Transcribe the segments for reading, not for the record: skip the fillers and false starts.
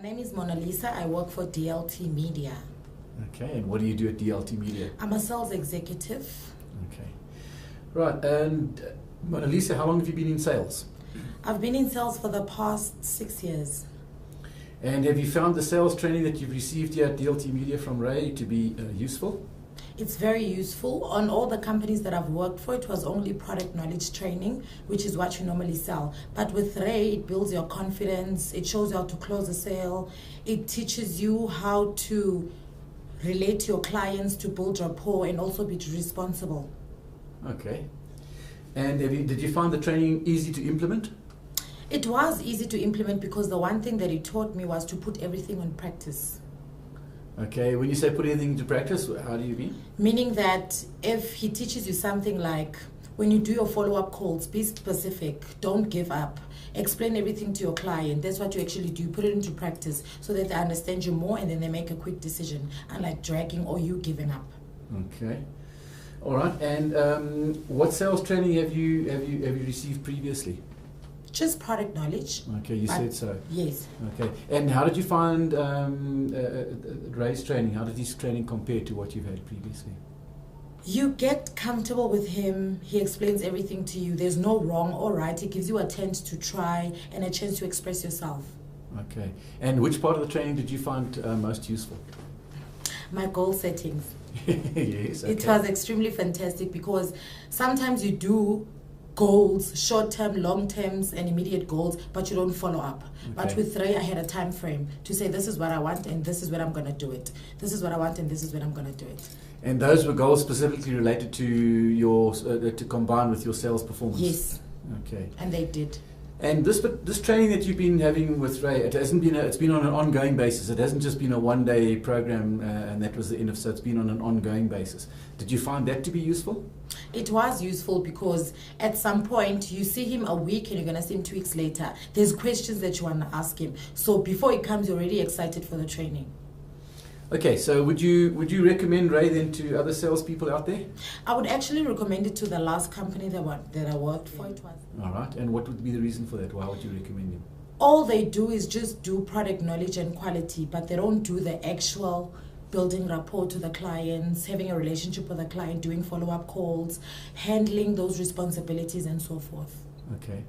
name is Monalisa. I work for DLT Media. Okay, and what do you do at DLT Media? I'm a sales executive. Okay. Right, and Monalisa, how long have you been in sales? I've been in sales for the past 6 years. And have you found the sales training that you've received here at DLT Media from Ray to be useful? It's very useful. On all the companies that I've worked for, it was only product knowledge training, which is what you normally sell. But with Ray, it builds your confidence, it shows you how to close a sale, it teaches you how to relate to your clients, to build rapport, and also be responsible. Okay. And did you find the training easy to implement? It was easy to implement because the one thing that he taught me was to put everything on practice. Okay, when you say put everything into practice, how do you mean? Meaning that if he teaches you something like, when you do your follow-up calls, be specific, don't give up, explain everything to your client. That's what you actually do, put it into practice so that they understand you more and then they make a quick decision, unlike dragging or you giving up. Okay. All right, and what sales training have you received previously? Just product knowledge. Okay, you said so. Yes. Okay, and how did you find Ray's training? How did his training compare to what you've had previously? You get comfortable with him. He explains everything to you. There's no wrong or right. He gives you a chance to try and a chance to express yourself. Okay, and which part of the training did you find most useful? My goal settings. Yes, okay. It was extremely fantastic because sometimes you do goals, short-term, long-terms, and immediate goals, but you don't follow up. Okay. But with Ray, I had a time frame to say, this is what I want, and this is when I'm going to do it. This is what I want, and this is when I'm going to do it. And those were goals specifically related to your to combine with your sales performance? Yes. Okay. And they did. And this training that you've been having with Ray, it's been on an ongoing basis. It hasn't just been a one-day program and that was the end of it. So it's been on an ongoing basis. Did you find that to be useful? It was useful because at some point you see him a week and you're going to see him 2 weeks later. There's questions that you want to ask him. So before he comes, you're already excited for the training. Okay, so would you recommend Ray then to other salespeople out there? I would actually recommend it to the last company that I worked for. It was. All right, and what would be the reason for that? Why would you recommend him? All they do is just do product knowledge and quality, but they don't do the actual building rapport to the clients, having a relationship with the client, doing follow-up calls, handling those responsibilities and so forth. Okay.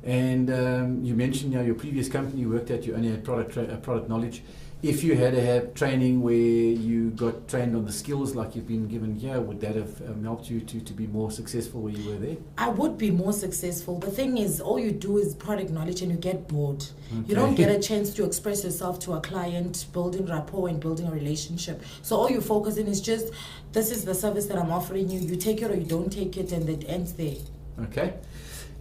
And you mentioned your previous company you worked at, you only had product knowledge. If you had to have training where you got trained on the skills like you've been given here, would that have helped you to be more successful where you were there? I would be more successful. The thing is, all you do is product knowledge and you get bored. Okay. You don't get a chance to express yourself to a client, building rapport and building a relationship. So all you focus in is just, this is the service that I'm offering you. You take it or you don't take it, and it ends there. Okay.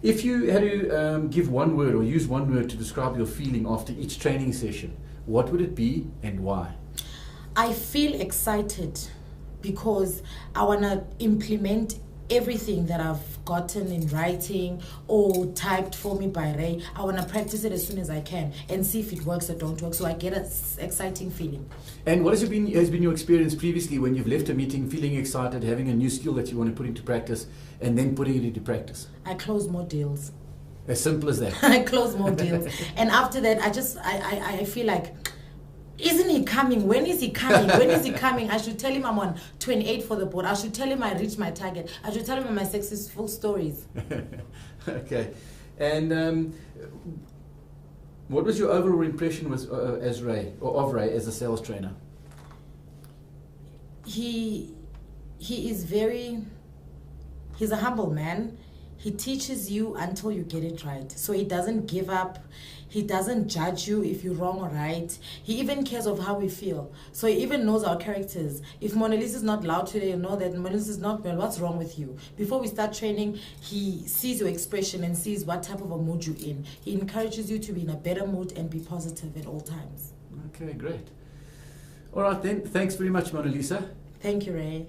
If you had to give one word or use one word to describe your feeling after each training session, what would it be and why? I feel excited because I want to implement everything that I've gotten in writing or typed for me by Ray. I want to practice it as soon as I can and see if it works or don't work. So I get an exciting feeling. And what has been your experience previously when you've left a meeting feeling excited, having a new skill that you want to put into practice and then putting it into practice? I close more deals. As simple as that. I close more deals. And after that, I feel like, isn't he coming? When is he coming? When is he coming? I should tell him I'm on 28 for the board. I should tell him I reached my target. I should tell him my successful stories. Okay. And what was your overall impression as Ray, or of Ray as a sales trainer? He is he's a humble man. He teaches you until you get it right. So he doesn't give up. He doesn't judge you if you're wrong or right. He even cares of how we feel. So he even knows our characters. If Monalisa is not loud today, you know that Monalisa is not well. What's wrong with you? Before we start training, he sees your expression and sees what type of a mood you're in. He encourages you to be in a better mood and be positive at all times. Okay, great. All right then. Thanks very much, Monalisa. Thank you, Ray.